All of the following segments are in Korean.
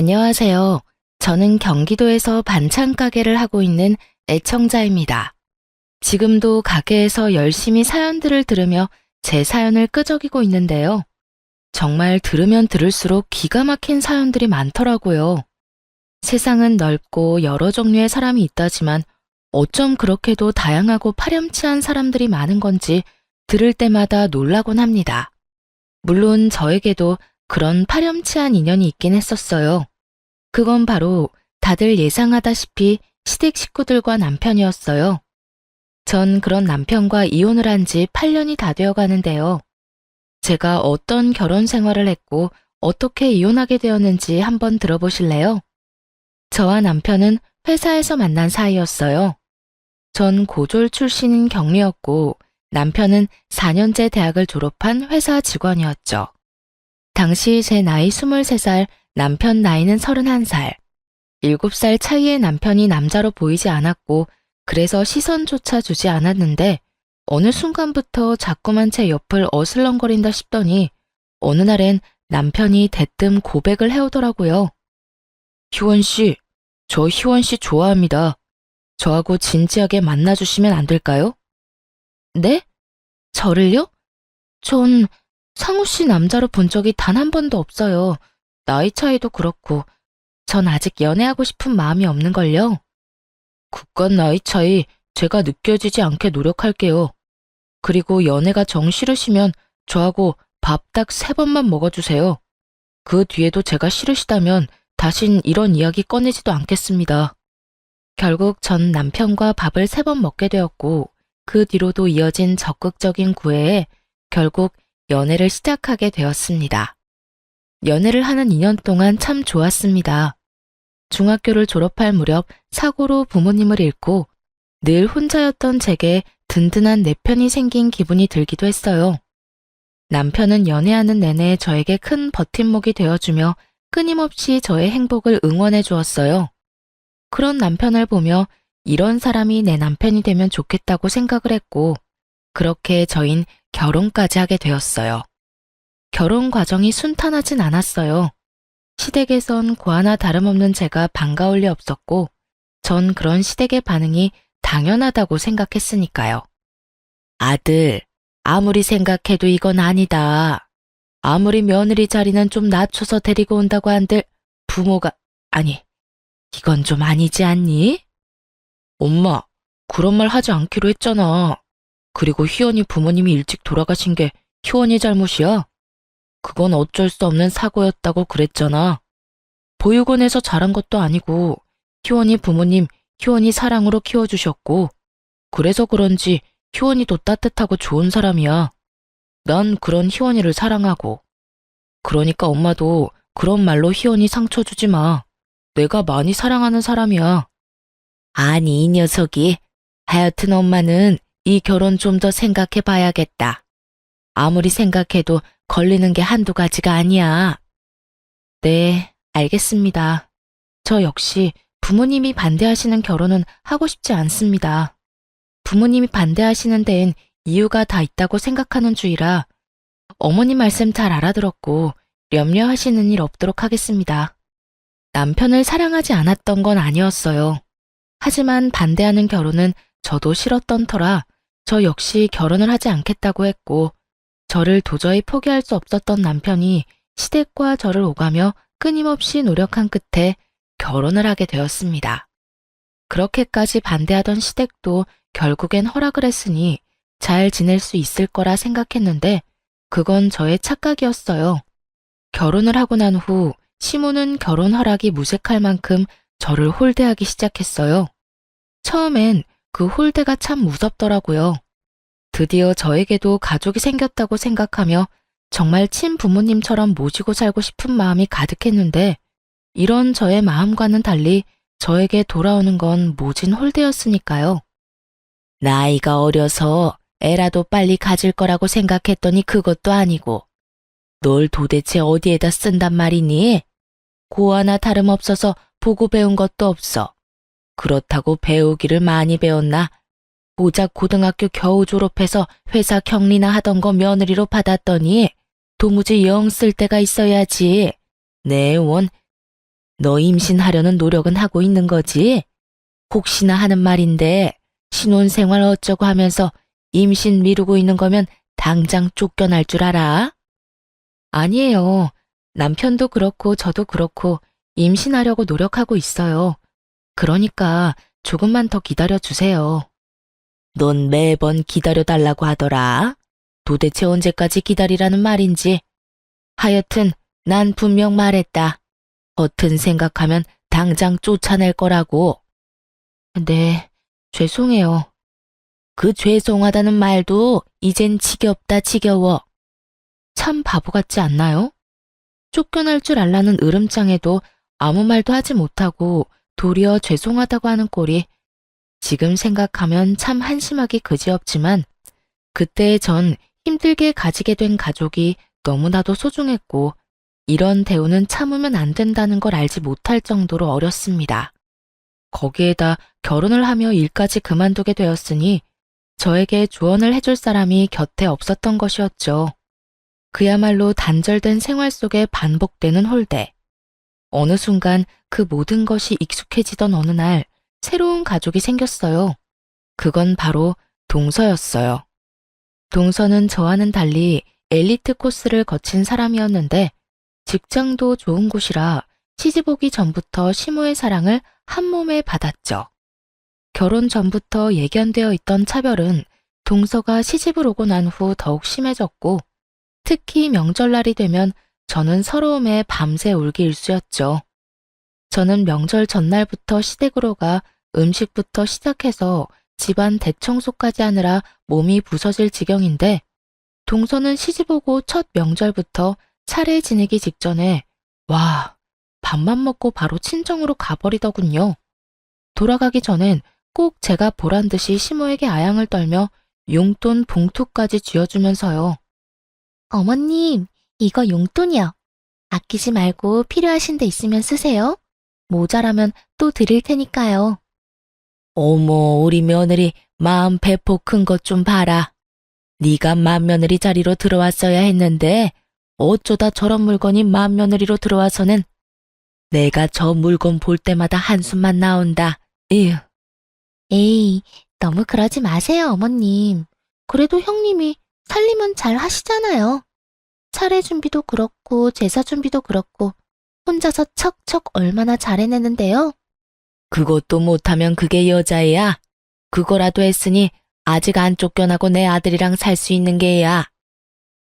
안녕하세요. 저는 경기도에서 반찬 가게를 하고 있는 애청자입니다. 지금도 가게에서 열심히 사연들을 들으며 제 사연을 끄적이고 있는데요. 정말 들으면 들을수록 기가 막힌 사연들이 많더라고요. 세상은 넓고 여러 종류의 사람이 있다지만 어쩜 그렇게도 다양하고 파렴치한 사람들이 많은 건지 들을 때마다 놀라곤 합니다. 물론 저에게도 그런 파렴치한 인연이 있긴 했었어요. 그건 바로 다들 예상하다시피 시댁 식구들과 남편이었어요. 전 그런 남편과 이혼을 한 지 8년이 다 되어 가는데요. 제가 어떤 결혼 생활을 했고 어떻게 이혼하게 되었는지 한번 들어보실래요? 저와 남편은 회사에서 만난 사이였어요. 전 고졸 출신인 경리였고 남편은 4년제 대학을 졸업한 회사 직원이었죠. 당시 제 나이 23살, 남편 나이는 31살. 7살 차이의 남편이 남자로 보이지 않았고 그래서 시선조차 주지 않았는데 어느 순간부터 자꾸만 제 옆을 어슬렁거린다 싶더니 어느 날엔 남편이 대뜸 고백을 해오더라고요. 희원 씨, 저 희원 씨 좋아합니다. 저하고 진지하게 만나주시면 안 될까요? 네? 저를요? 전 상우 씨 남자로 본 적이 단 한 번도 없어요. 나이 차이도 그렇고 전 아직 연애하고 싶은 마음이 없는걸요. 그깟 나이 차이 제가 느껴지지 않게 노력할게요. 그리고 연애가 정 싫으시면 저하고 밥 딱 3번만 먹어주세요. 그 뒤에도 제가 싫으시다면 다신 이런 이야기 꺼내지도 않겠습니다. 결국 전 남편과 밥을 3번 먹게 되었고 그 뒤로도 이어진 적극적인 구애에 결국 연애를 시작하게 되었습니다. 연애를 하는 2년 동안 참 좋았습니다. 중학교를 졸업할 무렵 사고로 부모님을 잃고 늘 혼자였던 제게 든든한 내 편이 생긴 기분이 들기도 했어요. 남편은 연애하는 내내 저에게 큰 버팀목이 되어주며 끊임없이 저의 행복을 응원해 주었어요. 그런 남편을 보며 이런 사람이 내 남편이 되면 좋겠다고 생각을 했고 그렇게 저흰 결혼까지 하게 되었어요. 결혼 과정이 순탄하진 않았어요. 시댁에선 고아나 다름없는 제가 반가울 리 없었고 전 그런 시댁의 반응이 당연하다고 생각했으니까요. 아들, 아무리 생각해도 이건 아니다. 아무리 며느리 자리는 좀 낮춰서 데리고 온다고 한들 부모가, 아니, 이건 좀 아니지 않니? 엄마, 그런 말 하지 않기로 했잖아. 그리고 희원이 부모님이 일찍 돌아가신 게 희원이 잘못이야? 그건 어쩔 수 없는 사고였다고 그랬잖아. 보육원에서 자란 것도 아니고 희원이 부모님 희원이 사랑으로 키워주셨고 그래서 그런지 희원이도 따뜻하고 좋은 사람이야. 난 그런 희원이를 사랑하고. 그러니까 엄마도 그런 말로 희원이 상처 주지 마. 내가 많이 사랑하는 사람이야. 아니 이 녀석이. 하여튼 엄마는 이 결혼 좀 더 생각해 봐야겠다. 아무리 생각해도 걸리는 게 한두 가지가 아니야. 네, 알겠습니다. 저 역시 부모님이 반대하시는 결혼은 하고 싶지 않습니다. 부모님이 반대하시는 데엔 이유가 다 있다고 생각하는 주의라 어머니 말씀 잘 알아들었고 염려하시는 일 없도록 하겠습니다. 남편을 사랑하지 않았던 건 아니었어요. 하지만 반대하는 결혼은 저도 싫었던 터라 저 역시 결혼을 하지 않겠다고 했고 저를 도저히 포기할 수 없었던 남편이 시댁과 저를 오가며 끊임없이 노력한 끝에 결혼을 하게 되었습니다. 그렇게까지 반대하던 시댁도 결국엔 허락을 했으니 잘 지낼 수 있을 거라 생각했는데 그건 저의 착각이었어요. 결혼을 하고 난 후 시모는 결혼 허락이 무색할 만큼 저를 홀대하기 시작했어요. 처음엔 그 홀대가 참 무섭더라고요. 드디어 저에게도 가족이 생겼다고 생각하며 정말 친부모님처럼 모시고 살고 싶은 마음이 가득했는데 이런 저의 마음과는 달리 저에게 돌아오는 건 모진 홀대였으니까요. 나이가 어려서 애라도 빨리 가질 거라고 생각했더니 그것도 아니고 널 도대체 어디에다 쓴단 말이니? 고아나 다름없어서 보고 배운 것도 없어. 그렇다고 배우기를 많이 배웠나? 고작 고등학교 겨우 졸업해서 회사 격리나 하던 거 며느리로 받았더니 도무지 영 쓸 데가 있어야지. 내 원, 너 임신하려는 노력은 하고 있는 거지? 혹시나 하는 말인데 신혼생활 어쩌고 하면서 임신 미루고 있는 거면 당장 쫓겨날 줄 알아? 아니에요. 남편도 그렇고 저도 그렇고 임신하려고 노력하고 있어요. 그러니까 조금만 더 기다려 주세요. 넌 매번 기다려 달라고 하더라. 도대체 언제까지 기다리라는 말인지. 하여튼 난 분명 말했다. 버튼 생각하면 당장 쫓아낼 거라고. 네, 죄송해요. 그 죄송하다는 말도 이젠 지겹다 지겨워. 참 바보 같지 않나요? 쫓겨날 줄 알라는 으름장에도 아무 말도 하지 못하고 도리어 죄송하다고 하는 꼴이 지금 생각하면 참 한심하기 그지없지만 그때 전 힘들게 가지게 된 가족이 너무나도 소중했고 이런 대우는 참으면 안 된다는 걸 알지 못할 정도로 어렸습니다. 거기에다 결혼을 하며 일까지 그만두게 되었으니 저에게 조언을 해줄 사람이 곁에 없었던 것이었죠. 그야말로 단절된 생활 속에 반복되는 홀대. 어느 순간 그 모든 것이 익숙해지던 어느 날 새로운 가족이 생겼어요. 그건 바로 동서였어요. 동서는 저와는 달리 엘리트 코스를 거친 사람이었는데 직장도 좋은 곳이라 시집 오기 전부터 시모의 사랑을 한 몸에 받았죠. 결혼 전부터 예견되어 있던 차별은 동서가 시집을 오고 난 후 더욱 심해졌고 특히 명절날이 되면 저는 서러움에 밤새 울기 일쑤였죠. 저는 명절 전날부터 시댁으로 가 음식부터 시작해서 집안 대청소까지 하느라 몸이 부서질 지경인데 동서는 시집 오고 첫 명절부터 차례 지내기 직전에 와, 밥만 먹고 바로 친정으로 가버리더군요. 돌아가기 전엔 꼭 제가 보란 듯이 시모에게 아양을 떨며 용돈 봉투까지 쥐어주면서요. 어머님, 이거 용돈이요. 아끼지 말고 필요하신 데 있으면 쓰세요. 모자라면 또 드릴 테니까요. 어머, 우리 며느리 마음 배포 큰 것 좀 봐라. 네가 맏며느리 자리로 들어왔어야 했는데 어쩌다 저런 물건이 맏며느리로 들어와서는 내가 저 물건 볼 때마다 한숨만 나온다. 에휴. 에이, 너무 그러지 마세요, 어머님. 그래도 형님이 살림은 잘 하시잖아요. 차례 준비도 그렇고 제사 준비도 그렇고 혼자서 척척 얼마나 잘 해내는데요. 그것도 못하면 그게 여자애야. 그거라도 했으니 아직 안 쫓겨나고 내 아들이랑 살 수 있는 게야.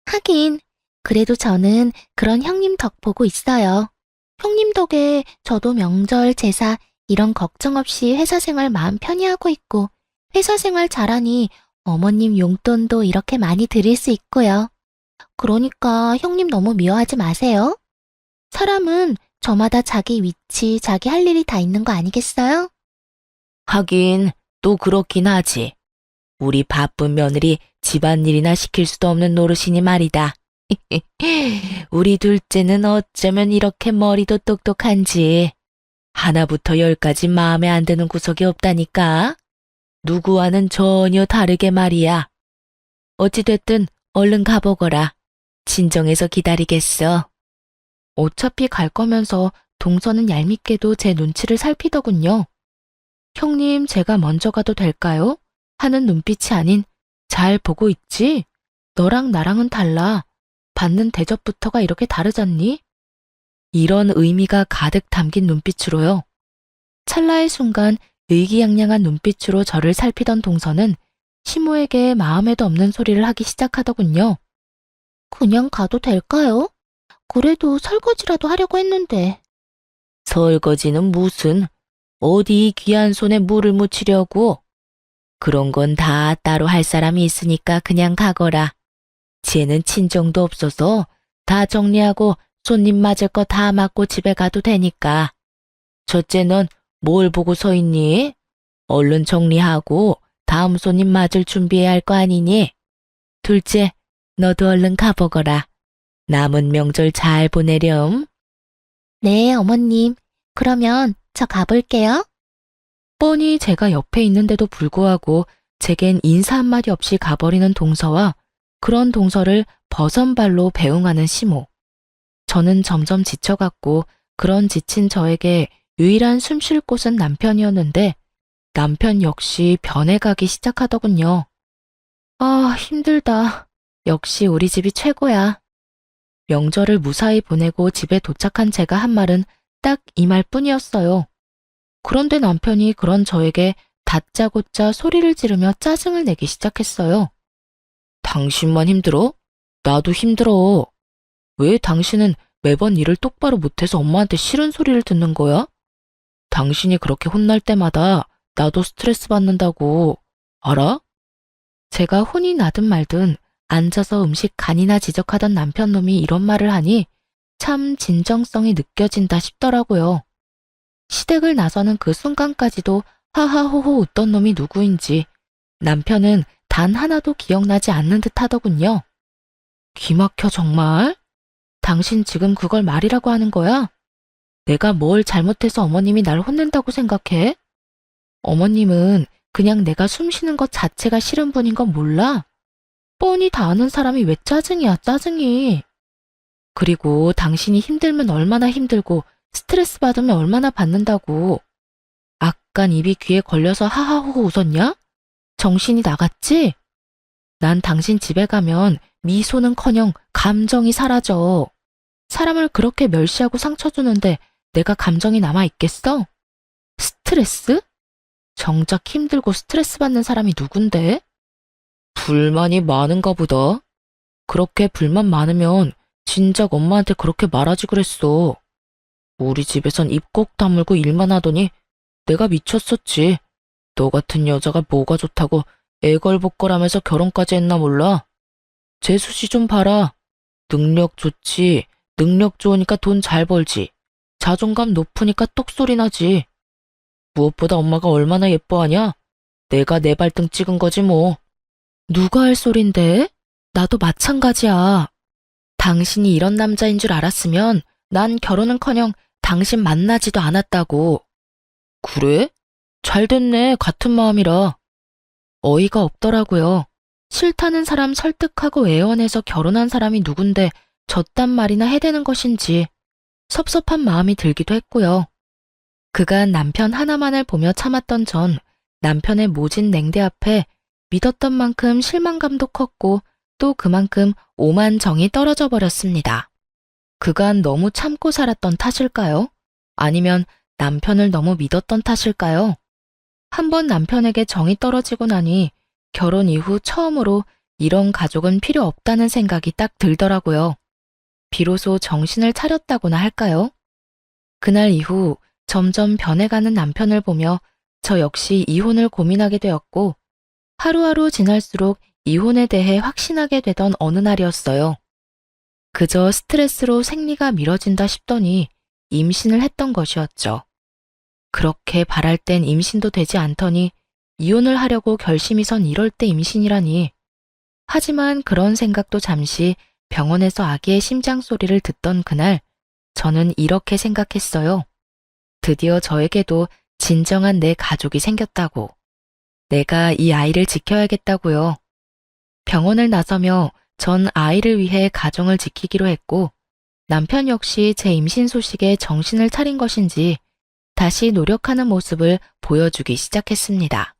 하긴 그래도 저는 그런 형님 덕 보고 있어요. 형님 덕에 저도 명절, 제사 이런 걱정 없이 회사 생활 마음 편히 하고 있고 회사 생활 잘하니 어머님 용돈도 이렇게 많이 드릴 수 있고요. 그러니까 형님 너무 미워하지 마세요. 사람은 저마다 자기 위치, 자기 할 일이 다 있는 거 아니겠어요? 하긴 또 그렇긴 하지. 우리 바쁜 며느리 집안일이나 시킬 수도 없는 노릇이니 말이다. 우리 둘째는 어쩌면 이렇게 머리도 똑똑한지. 하나부터 열까지 마음에 안 드는 구석이 없다니까. 누구와는 전혀 다르게 말이야. 어찌됐든 얼른 가보거라. 친정에서 기다리겠어. 어차피 갈 거면서 동서는 얄밉게도 제 눈치를 살피더군요. 형님, 제가 먼저 가도 될까요? 하는 눈빛이 아닌 잘 보고 있지? 너랑 나랑은 달라. 받는 대접부터가 이렇게 다르잖니? 이런 의미가 가득 담긴 눈빛으로요. 찰나의 순간 의기양양한 눈빛으로 저를 살피던 동서는 시모에게 마음에도 없는 소리를 하기 시작하더군요. 그냥 가도 될까요? 그래도 설거지라도 하려고 했는데. 설거지는 무슨? 어디 귀한 손에 물을 묻히려고? 그런 건 다 따로 할 사람이 있으니까 그냥 가거라. 쟤는 친정도 없어서 다 정리하고 손님 맞을 거 다 맡고 집에 가도 되니까. 첫째 넌 뭘 보고 서 있니? 얼른 정리하고 다음 손님 맞을 준비해야 할 거 아니니? 둘째, 너도 얼른 가보거라. 남은 명절 잘 보내렴. 네, 어머님. 그러면 저 가볼게요. 뻔히 제가 옆에 있는데도 불구하고 제겐 인사 한마디 없이 가버리는 동서와 그런 동서를 버선발로 배웅하는 시모. 저는 점점 지쳐갔고 그런 지친 저에게 유일한 숨 쉴 곳은 남편이었는데 남편 역시 변해가기 시작하더군요. 아, 힘들다. 역시 우리 집이 최고야. 명절을 무사히 보내고 집에 도착한 제가 한 말은 딱 이 말뿐이었어요. 그런데 남편이 그런 저에게 다짜고짜 소리를 지르며 짜증을 내기 시작했어요. 당신만 힘들어? 나도 힘들어. 왜 당신은 매번 일을 똑바로 못해서 엄마한테 싫은 소리를 듣는 거야? 당신이 그렇게 혼날 때마다 나도 스트레스 받는다고. 알아? 제가 혼이 나든 말든 앉아서 음식 간이나 지적하던 남편놈이 이런 말을 하니 참 진정성이 느껴진다 싶더라고요. 시댁을 나서는 그 순간까지도 하하호호 웃던 놈이 누구인지 남편은 단 하나도 기억나지 않는 듯 하더군요. 기막혀 정말? 당신 지금 그걸 말이라고 하는 거야? 내가 뭘 잘못해서 어머님이 날 혼낸다고 생각해? 어머님은 그냥 내가 숨 쉬는 것 자체가 싫은 분인 건 몰라? 뻔히 다 아는 사람이 왜 짜증이야, 짜증이. 그리고 당신이 힘들면 얼마나 힘들고 스트레스 받으면 얼마나 받는다고. 아깐 입이 귀에 걸려서 하하호호 웃었냐? 정신이 나갔지? 난 당신 집에 가면 미소는커녕 감정이 사라져. 사람을 그렇게 멸시하고 상처 주는데 내가 감정이 남아있겠어? 스트레스? 정작 힘들고 스트레스 받는 사람이 누군데? 불만이 많은가 보다. 그렇게 불만 많으면 진작 엄마한테 그렇게 말하지 그랬어. 우리 집에선 입 꼭 다물고 일만 하더니 내가 미쳤었지. 너 같은 여자가 뭐가 좋다고 애걸복걸하면서 결혼까지 했나 몰라. 재수 씨 좀 봐라. 능력 좋지. 능력 좋으니까 돈 잘 벌지. 자존감 높으니까 똑소리 나지. 무엇보다 엄마가 얼마나 예뻐하냐? 내가 내 발등 찍은 거지 뭐. 누가 할 소린데? 나도 마찬가지야. 당신이 이런 남자인 줄 알았으면 난 결혼은커녕 당신 만나지도 않았다고. 그래? 잘 됐네. 같은 마음이라. 어이가 없더라고요. 싫다는 사람 설득하고 애원해서 결혼한 사람이 누군데 저딴 말이나 해대는 것인지 섭섭한 마음이 들기도 했고요. 그간 남편 하나만을 보며 참았던 전 남편의 모진 냉대 앞에 믿었던 만큼 실망감도 컸고 또 그만큼 오만 정이 떨어져 버렸습니다. 그간 너무 참고 살았던 탓일까요? 아니면 남편을 너무 믿었던 탓일까요? 한번 남편에게 정이 떨어지고 나니 결혼 이후 처음으로 이런 가족은 필요 없다는 생각이 딱 들더라고요. 비로소 정신을 차렸다고나 할까요? 그날 이후 점점 변해가는 남편을 보며 저 역시 이혼을 고민하게 되었고 하루하루 지날수록 이혼에 대해 확신하게 되던 어느 날이었어요. 그저 스트레스로 생리가 미뤄진다 싶더니 임신을 했던 것이었죠. 그렇게 바랄 땐 임신도 되지 않더니 이혼을 하려고 결심이 선 이럴 때 임신이라니. 하지만 그런 생각도 잠시 병원에서 아기의 심장 소리를 듣던 그날 저는 이렇게 생각했어요. 드디어 저에게도 진정한 내 가족이 생겼다고. 내가 이 아이를 지켜야겠다고요. 병원을 나서며 전 아이를 위해 가정을 지키기로 했고 남편 역시 제 임신 소식에 정신을 차린 것인지 다시 노력하는 모습을 보여주기 시작했습니다.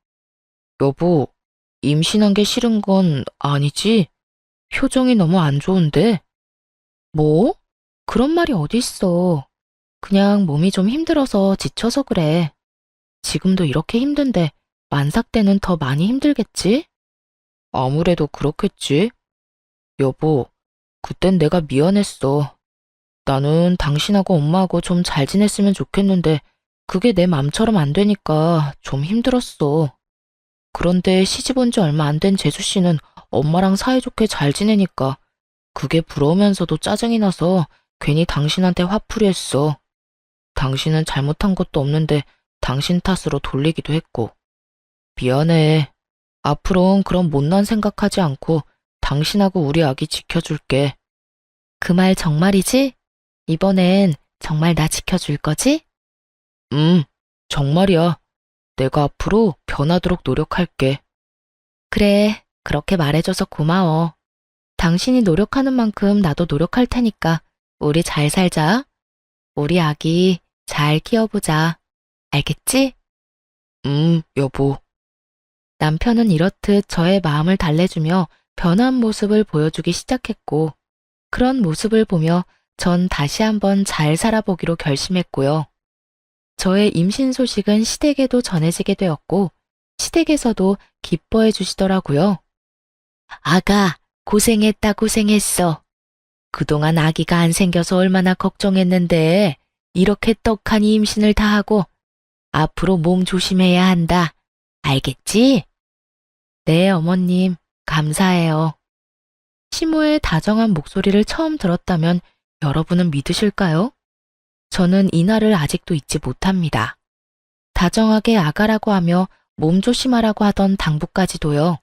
여보, 임신한 게 싫은 건 아니지? 표정이 너무 안 좋은데? 뭐? 그런 말이 어딨어. 그냥 몸이 좀 힘들어서 지쳐서 그래. 지금도 이렇게 힘든데 만삭 때는 더 많이 힘들겠지? 아무래도 그렇겠지. 여보, 그땐 내가 미안했어. 나는 당신하고 엄마하고 좀 잘 지냈으면 좋겠는데 그게 내 맘처럼 안 되니까 좀 힘들었어. 그런데 시집 온 지 얼마 안 된 재수 씨는 엄마랑 사이좋게 잘 지내니까 그게 부러우면서도 짜증이 나서 괜히 당신한테 화풀이 했어. 당신은 잘못한 것도 없는데 당신 탓으로 돌리기도 했고. 미안해. 앞으로는 그런 못난 생각하지 않고 당신하고 우리 아기 지켜줄게. 그 말 정말이지? 이번엔 정말 나 지켜줄 거지? 정말이야. 내가 앞으로 변하도록 노력할게. 그래, 그렇게 말해줘서 고마워. 당신이 노력하는 만큼 나도 노력할 테니까 우리 잘 살자. 우리 아기 잘 키워보자. 알겠지? 여보. 남편은 이렇듯 저의 마음을 달래주며 변한 모습을 보여주기 시작했고, 그런 모습을 보며 전 다시 한번 잘 살아보기로 결심했고요. 저의 임신 소식은 시댁에도 전해지게 되었고, 시댁에서도 기뻐해 주시더라고요. 아가, 고생했다, 고생했어. 그동안 아기가 안 생겨서 얼마나 걱정했는데, 이렇게 떡하니 임신을 다 하고, 앞으로 몸 조심해야 한다. 알겠지? 네, 어머님, 감사해요. 시모의 다정한 목소리를 처음 들었다면 여러분은 믿으실까요? 저는 이날을 아직도 잊지 못합니다. 다정하게 아가라고 하며 몸 조심하라고 하던 당부까지도요.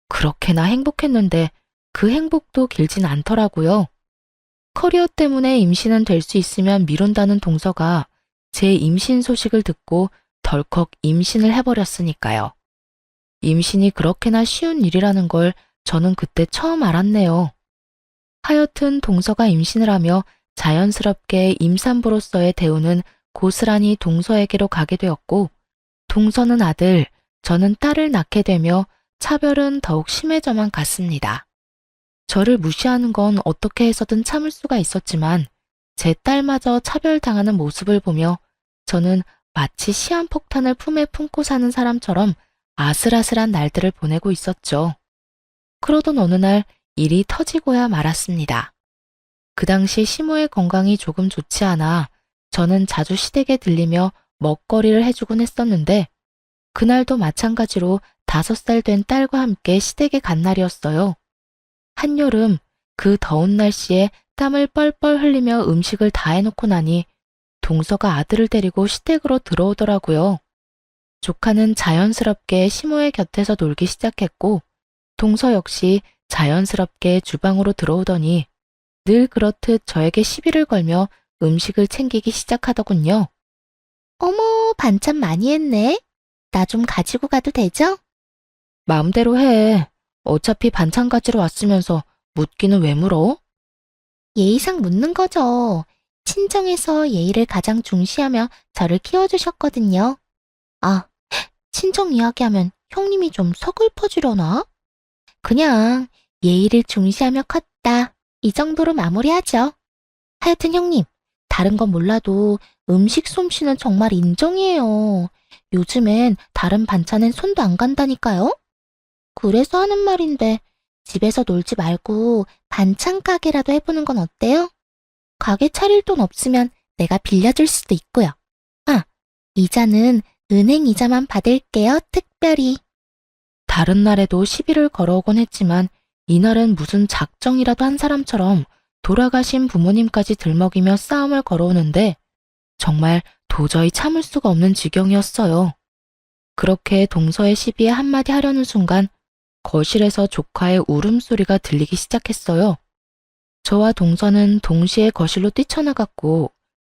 그렇게나 행복했는데 그 행복도 길진 않더라고요. 커리어 때문에 임신은 될 수 있으면 미룬다는 동서가 제 임신 소식을 듣고 덜컥 임신을 해버렸으니까요. 임신이 그렇게나 쉬운 일이라는 걸 저는 그때 처음 알았네요. 하여튼 동서가 임신을 하며 자연스럽게 임산부로서의 대우는 고스란히 동서에게로 가게 되었고, 동서는 아들, 저는 딸을 낳게 되며 차별은 더욱 심해져만 갔습니다. 저를 무시하는 건 어떻게 해서든 참을 수가 있었지만 제 딸마저 차별당하는 모습을 보며 저는 마치 시한폭탄을 품에 품고 사는 사람처럼 아슬아슬한 날들을 보내고 있었죠. 그러던 어느 날 일이 터지고야 말았습니다. 그 당시 시모의 건강이 조금 좋지 않아 저는 자주 시댁에 들리며 먹거리를 해주곤 했었는데, 그날도 마찬가지로 5살 된 딸과 함께 시댁에 간 날이었어요. 한여름 그 더운 날씨에 땀을 뻘뻘 흘리며 음식을 다 해놓고 나니 동서가 아들을 데리고 시댁으로 들어오더라고요. 조카는 자연스럽게 시모의 곁에서 놀기 시작했고, 동서 역시 자연스럽게 주방으로 들어오더니 늘 그렇듯 저에게 시비를 걸며 음식을 챙기기 시작하더군요. 어머, 반찬 많이 했네. 나 좀 가지고 가도 되죠? 마음대로 해. 어차피 반찬 가지러 왔으면서 묻기는 왜 물어? 예의상 묻는 거죠. 친정에서 예의를 가장 중시하며 저를 키워주셨거든요. 아, 친정 이야기하면 형님이 좀 서글퍼지려나? 그냥 예의를 중시하며 컸다. 이 정도로 마무리하죠. 하여튼 형님, 다른 건 몰라도 음식 솜씨는 정말 인정이에요. 요즘엔 다른 반찬엔 손도 안 간다니까요? 그래서 하는 말인데 집에서 놀지 말고 반찬 가게라도 해보는 건 어때요? 가게 차릴 돈 없으면 내가 빌려줄 수도 있고요. 아, 이자는 은행 이자만 받을게요, 특별히. 다른 날에도 시비를 걸어오곤 했지만 이날은 무슨 작정이라도 한 사람처럼 돌아가신 부모님까지 들먹이며 싸움을 걸어오는데 정말 도저히 참을 수가 없는 지경이었어요. 그렇게 동서의 시비에 한마디 하려는 순간 거실에서 조카의 울음소리가 들리기 시작했어요. 저와 동서는 동시에 거실로 뛰쳐나갔고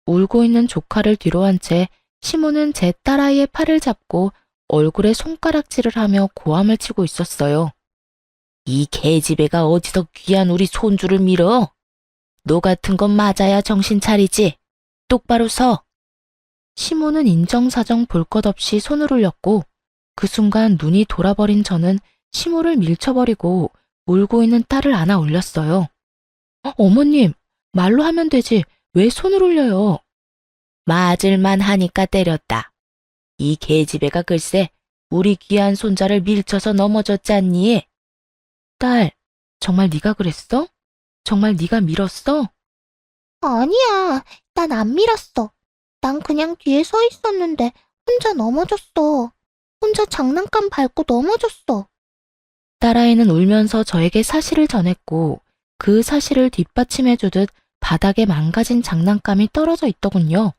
울고 있는 조카를 뒤로 한 채 시모는 제 딸아이의 팔을 잡고 얼굴에 손가락질을 하며 고함을 치고 있었어요. 이 계집애가 어디서 귀한 우리 손주를 밀어? 너 같은 건 맞아야 정신 차리지. 똑바로 서. 시모는 인정사정 볼 것 없이 손을 올렸고 그 순간 눈이 돌아버린 저는 시모를 밀쳐버리고 울고 있는 딸을 안아 올렸어요. 어머님, 말로 하면 되지 왜 손을 올려요? 맞을만 하니까 때렸다. 이 계집애가 글쎄 우리 귀한 손자를 밀쳐서 넘어졌잖니. 딸, 정말 네가 그랬어? 정말 네가 밀었어? 아니야, 난 안 밀었어. 난 그냥 뒤에 서 있었는데 혼자 넘어졌어. 혼자 장난감 밟고 넘어졌어. 딸아이는 울면서 저에게 사실을 전했고 그 사실을 뒷받침해주듯 바닥에 망가진 장난감이 떨어져 있더군요.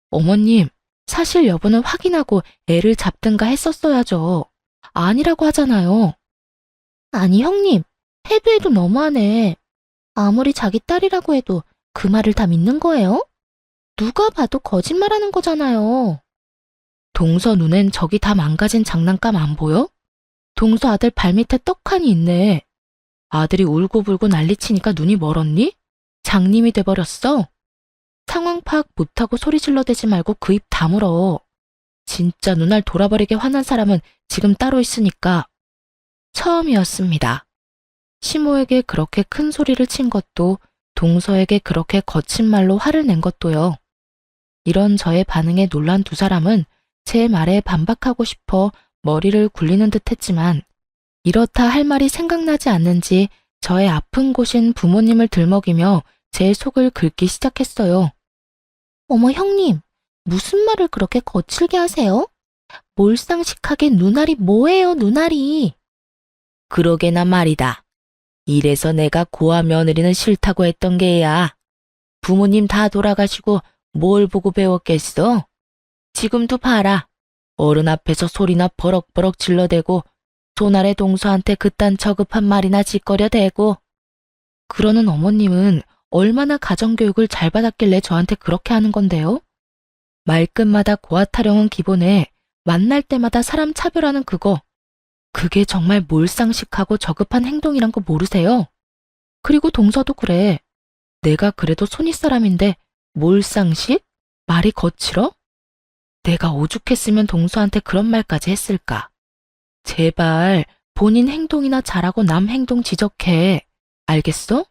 어머님, 사실 여부는 확인하고 애를 잡든가 했었어야죠. 아니라고 하잖아요. 아니 형님, 해도 해도 너무하네. 아무리 자기 딸이라고 해도 그 말을 다 믿는 거예요? 누가 봐도 거짓말하는 거잖아요. 동서 눈엔 저기 다 망가진 장난감 안 보여? 동서 아들 발밑에 떡하니 있네. 아들이 울고불고 난리치니까 눈이 멀었니? 장님이 돼버렸어. 상황 파악 못하고 소리 질러대지 말고 그 입 다물어. 진짜 눈알 돌아버리게 화난 사람은 지금 따로 있으니까. 처음이었습니다. 시모에게 그렇게 큰 소리를 친 것도, 동서에게 그렇게 거친 말로 화를 낸 것도요. 이런 저의 반응에 놀란 두 사람은 제 말에 반박하고 싶어 머리를 굴리는 듯 했지만, 이렇다 할 말이 생각나지 않는지 저의 아픈 곳인 부모님을 들먹이며 제 속을 긁기 시작했어요. 어머 형님, 무슨 말을 그렇게 거칠게 하세요? 몰상식하게 눈알이 뭐예요, 눈알이? 그러게나 말이다. 이래서 내가 고아 며느리는 싫다고 했던 게야. 부모님 다 돌아가시고 뭘 보고 배웠겠어? 지금도 봐라. 어른 앞에서 소리나 버럭버럭 질러대고 손아래 동서한테 그딴 저급한 말이나 짓거려대고. 그러는 어머님은 얼마나 가정교육을 잘 받았길래 저한테 그렇게 하는 건데요? 말끝마다 고아 타령은 기본에 만날 때마다 사람 차별하는 그거. 그게 정말 몰상식하고 저급한 행동이란 거 모르세요? 그리고 동서도 그래. 내가 그래도 손윗사람인데 몰상식? 말이 거칠어? 내가 오죽했으면 동서한테 그런 말까지 했을까? 제발 본인 행동이나 잘하고 남 행동 지적해. 알겠어?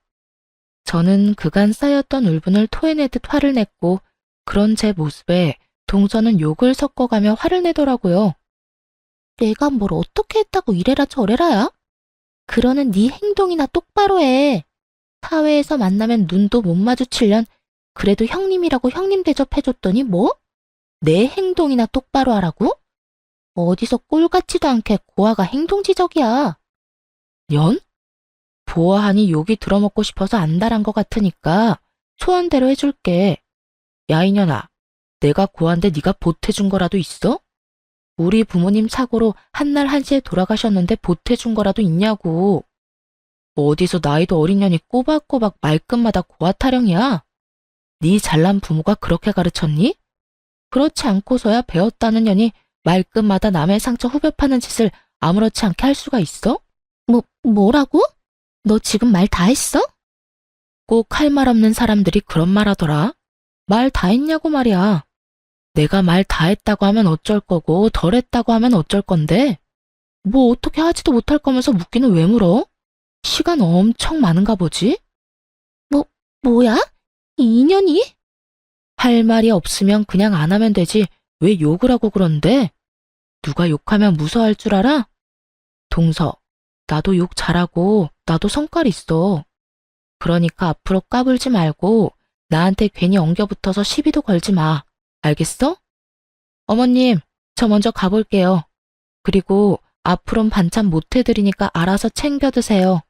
저는 그간 쌓였던 울분을 토해내듯 화를 냈고, 그런 제 모습에 동서는 욕을 섞어가며 화를 내더라고요. 내가 뭘 어떻게 했다고 이래라 저래라야? 그러는 네 행동이나 똑바로 해. 사회에서 만나면 눈도 못 마주치련 그래도 형님이라고 형님 대접해줬더니 뭐? 내 행동이나 똑바로 하라고? 어디서 꼴 같지도 않게 고아가 행동 지적이야. 연? 보아하니 욕이 들어먹고 싶어서 안달한 것 같으니까 소원대로 해줄게. 야 이년아, 내가 고아인데 네가 보태준 거라도 있어? 우리 부모님 착오로 한날 한시에 돌아가셨는데 보태준 거라도 있냐고. 어디서 나이도 어린 년이 꼬박꼬박 말끝마다 고아 타령이야? 네 잘난 부모가 그렇게 가르쳤니? 그렇지 않고서야 배웠다는 년이 말끝마다 남의 상처 후벼 파는 짓을 아무렇지 않게 할 수가 있어? 뭐라고? 너 지금 말 다 했어? 꼭 할 말 없는 사람들이 그런 말 하더라. 말 다 했냐고 말이야. 내가 말 다 했다고 하면 어쩔 거고 덜 했다고 하면 어쩔 건데? 뭐 어떻게 하지도 못할 거면서 묻기는 왜 물어? 시간 엄청 많은가 보지? 뭐야? 이 인연이? 할 말이 없으면 그냥 안 하면 되지 왜 욕을 하고 그런데? 누가 욕하면 무서워할 줄 알아? 동서, 나도 욕 잘하고 나도 성깔 있어. 그러니까 앞으로 까불지 말고 나한테 괜히 엉겨붙어서 시비도 걸지 마. 알겠어? 어머님, 저 먼저 가볼게요. 그리고 앞으론 반찬 못 해드리니까 알아서 챙겨 드세요.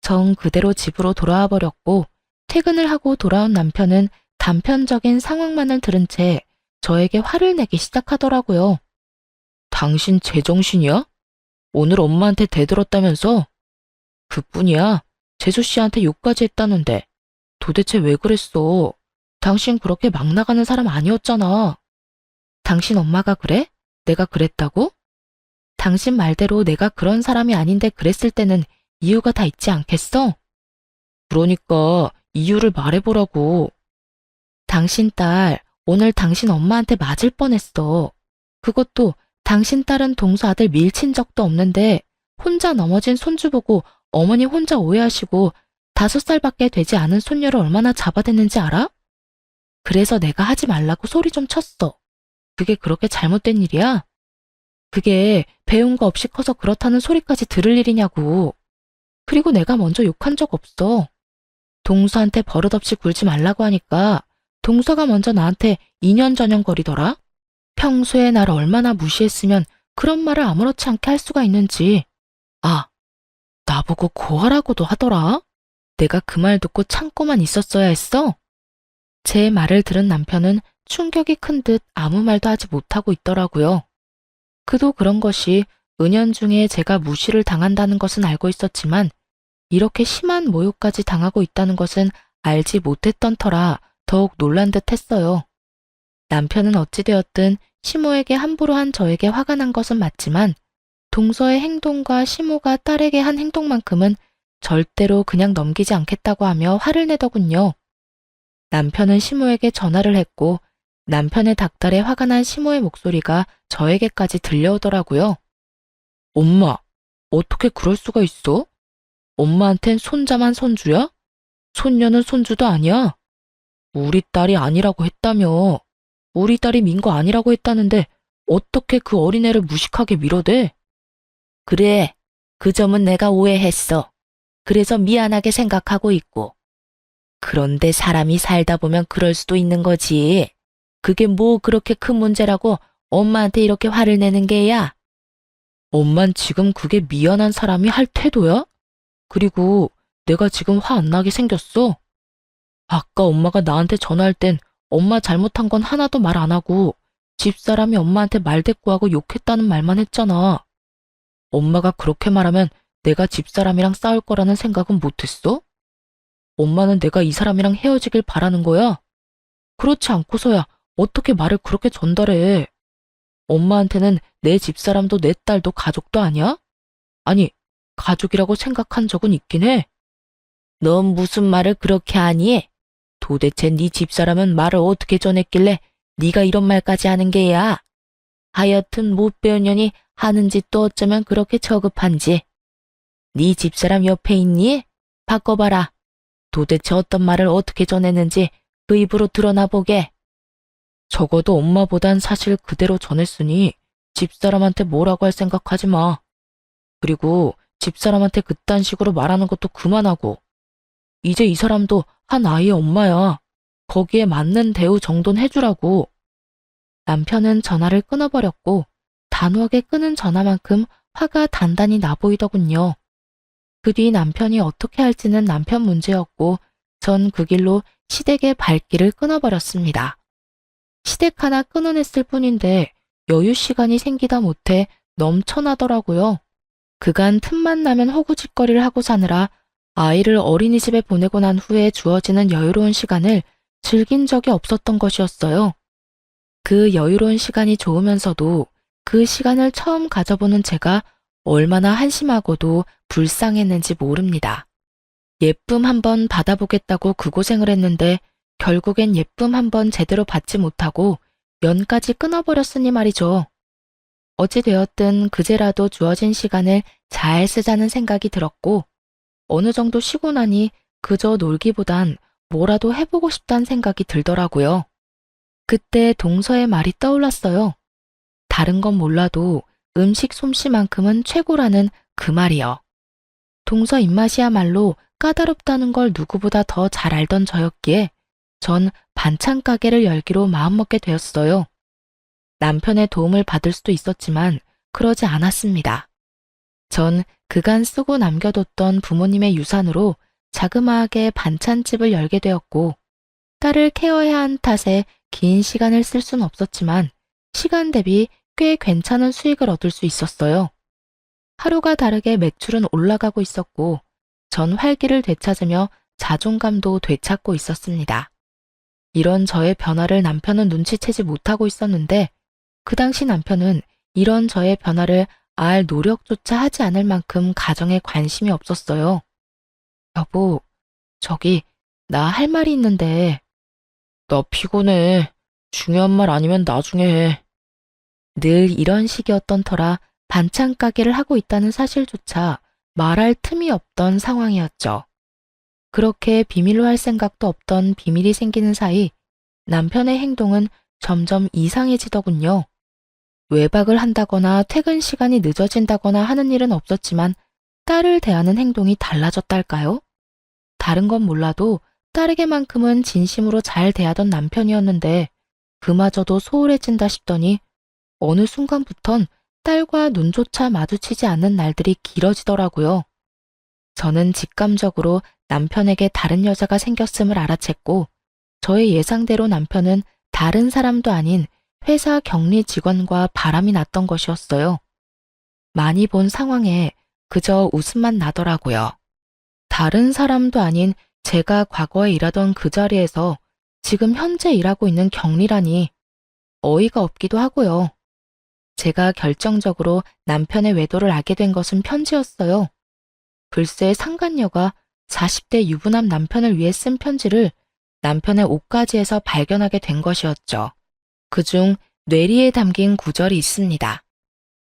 정 그대로 집으로 돌아와 버렸고, 퇴근을 하고 돌아온 남편은 단편적인 상황만을 들은 채 저에게 화를 내기 시작하더라고요. 당신 제정신이야? 오늘 엄마한테 대들었다면서? 그뿐이야. 재수 씨한테 욕까지 했다는데. 도대체 왜 그랬어? 당신 그렇게 막 나가는 사람 아니었잖아. 당신 엄마가 그래? 내가 그랬다고? 당신 말대로 내가 그런 사람이 아닌데 그랬을 때는 이유가 다 있지 않겠어? 그러니까 이유를 말해보라고. 당신 딸 오늘 당신 엄마한테 맞을 뻔했어. 그것도 당신 딸은 동서 아들 밀친 적도 없는데 혼자 넘어진 손주 보고 어머니 혼자 오해하시고 5살밖에 되지 않은 손녀를 얼마나 잡아댔는지 알아? 그래서 내가 하지 말라고 소리 좀 쳤어. 그게 그렇게 잘못된 일이야? 그게 배운 거 없이 커서 그렇다는 소리까지 들을 일이냐고. 그리고 내가 먼저 욕한 적 없어. 동서한테 버릇없이 굴지 말라고 하니까 동서가 먼저 나한테 이년저년거리더라. 평소에 날 얼마나 무시했으면 그런 말을 아무렇지 않게 할 수가 있는지. 아, 나보고 고하라고도 하더라. 내가 그 말 듣고 참고만 있었어야 했어? 제 말을 들은 남편은 충격이 큰 듯 아무 말도 하지 못하고 있더라고요. 그도 그런 것이 은연중에 제가 무시를 당한다는 것은 알고 있었지만 이렇게 심한 모욕까지 당하고 있다는 것은 알지 못했던 터라 더욱 놀란 듯 했어요. 남편은 어찌되었든 시모에게 함부로 한 저에게 화가 난 것은 맞지만 동서의 행동과 시모가 딸에게 한 행동만큼은 절대로 그냥 넘기지 않겠다고 하며 화를 내더군요. 남편은 시모에게 전화를 했고 남편의 닥달에 화가 난 시모의 목소리가 저에게까지 들려오더라고요. 엄마, 어떻게 그럴 수가 있어? 엄마한텐 손자만 손주야? 손녀는 손주도 아니야? 우리 딸이 아니라고 했다며. 우리 딸이 민 거 아니라고 했다는데 어떻게 그 어린애를 무식하게 밀어대? 그래, 그 점은 내가 오해했어. 그래서 미안하게 생각하고 있고. 그런데 사람이 살다 보면 그럴 수도 있는 거지. 그게 뭐 그렇게 큰 문제라고 엄마한테 이렇게 화를 내는 게야? 엄만 지금 그게 미안한 사람이 할 태도야? 그리고 내가 지금 화 안 나게 생겼어? 아까 엄마가 나한테 전화할 땐 엄마 잘못한 건 하나도 말 안 하고 집사람이 엄마한테 말대꾸하고 욕했다는 말만 했잖아. 엄마가 그렇게 말하면 내가 집사람이랑 싸울 거라는 생각은 못했어? 엄마는 내가 이 사람이랑 헤어지길 바라는 거야? 그렇지 않고서야 어떻게 말을 그렇게 전달해? 엄마한테는 내 집사람도 내 딸도 가족도 아니야? 아니, 가족이라고 생각한 적은 있긴 해. 넌 무슨 말을 그렇게 하니? 도대체 네 집사람은 말을 어떻게 전했길래 네가 이런 말까지 하는 게야? 하여튼 못 배운 년이 하는 짓도 어쩌면 그렇게 저급한지. 네 집사람 옆에 있니? 바꿔봐라. 도대체 어떤 말을 어떻게 전했는지 그 입으로 드러나 보게. 적어도 엄마보단 사실 그대로 전했으니 집사람한테 뭐라고 할 생각하지 마. 그리고 집사람한테 그딴 식으로 말하는 것도 그만하고. 이제 이 사람도 한 아이의 엄마야. 거기에 맞는 대우 정도는 해주라고. 남편은 전화를 끊어버렸고 단호하게 끊은 전화만큼 화가 단단히 나 보이더군요. 그 뒤 남편이 어떻게 할지는 남편 문제였고 전 그 길로 시댁의 발길을 끊어버렸습니다. 시댁 하나 끊어냈을 뿐인데 여유 시간이 생기다 못해 넘쳐나더라고요. 그간 틈만 나면 호구짓거리를 하고 사느라 아이를 어린이집에 보내고 난 후에 주어지는 여유로운 시간을 즐긴 적이 없었던 것이었어요. 그 여유로운 시간이 좋으면서도 그 시간을 처음 가져보는 제가 얼마나 한심하고도 불쌍했는지 모릅니다. 예쁨 한번 받아보겠다고 그 고생을 했는데 결국엔 예쁨 한번 제대로 받지 못하고 연까지 끊어버렸으니 말이죠. 어찌되었든 그제라도 주어진 시간을 잘 쓰자는 생각이 들었고 어느 정도 쉬고 나니 그저 놀기보단 뭐라도 해보고 싶다는 생각이 들더라고요. 그때 동서의 말이 떠올랐어요. 다른 건 몰라도 음식 솜씨만큼은 최고라는 그 말이요. 동서 입맛이야말로 까다롭다는 걸 누구보다 더 잘 알던 저였기에 전 반찬 가게를 열기로 마음먹게 되었어요. 남편의 도움을 받을 수도 있었지만 그러지 않았습니다. 전 그간 쓰고 남겨뒀던 부모님의 유산으로 자그마하게 반찬집을 열게 되었고 딸을 케어해야 한 탓에 긴 시간을 쓸 순 없었지만 시간 대비 꽤 괜찮은 수익을 얻을 수 있었어요. 하루가 다르게 매출은 올라가고 있었고 전 활기를 되찾으며 자존감도 되찾고 있었습니다. 이런 저의 변화를 남편은 눈치채지 못하고 있었는데 그 당시 남편은 이런 저의 변화를 알 노력조차 하지 않을 만큼 가정에 관심이 없었어요. 여보, 저기 나 할 말이 있는데. 나 피곤해. 중요한 말 아니면 나중에 해. 늘 이런 식이었던 터라 반찬 가게를 하고 있다는 사실조차 말할 틈이 없던 상황이었죠. 그렇게 비밀로 할 생각도 없던 비밀이 생기는 사이 남편의 행동은 점점 이상해지더군요. 외박을 한다거나 퇴근 시간이 늦어진다거나 하는 일은 없었지만 딸을 대하는 행동이 달라졌달까요? 다른 건 몰라도 딸에게만큼은 진심으로 잘 대하던 남편이었는데 그마저도 소홀해진다 싶더니 어느 순간부턴 딸과 눈조차 마주치지 않는 날들이 길어지더라고요. 저는 직감적으로 남편에게 다른 여자가 생겼음을 알아챘고 저의 예상대로 남편은 다른 사람도 아닌 회사 격리 직원과 바람이 났던 것이었어요. 많이 본 상황에 그저 웃음만 나더라고요. 다른 사람도 아닌 제가 과거에 일하던 그 자리에서 지금 현재 일하고 있는 격리라니 어이가 없기도 하고요. 제가 결정적으로 남편의 외도를 알게 된 것은 편지였어요. 글쎄 상간녀가 40대 유부남 남편을 위해 쓴 편지를 남편의 옷가지에서 발견하게 된 것이었죠. 그중 뇌리에 담긴 구절이 있습니다.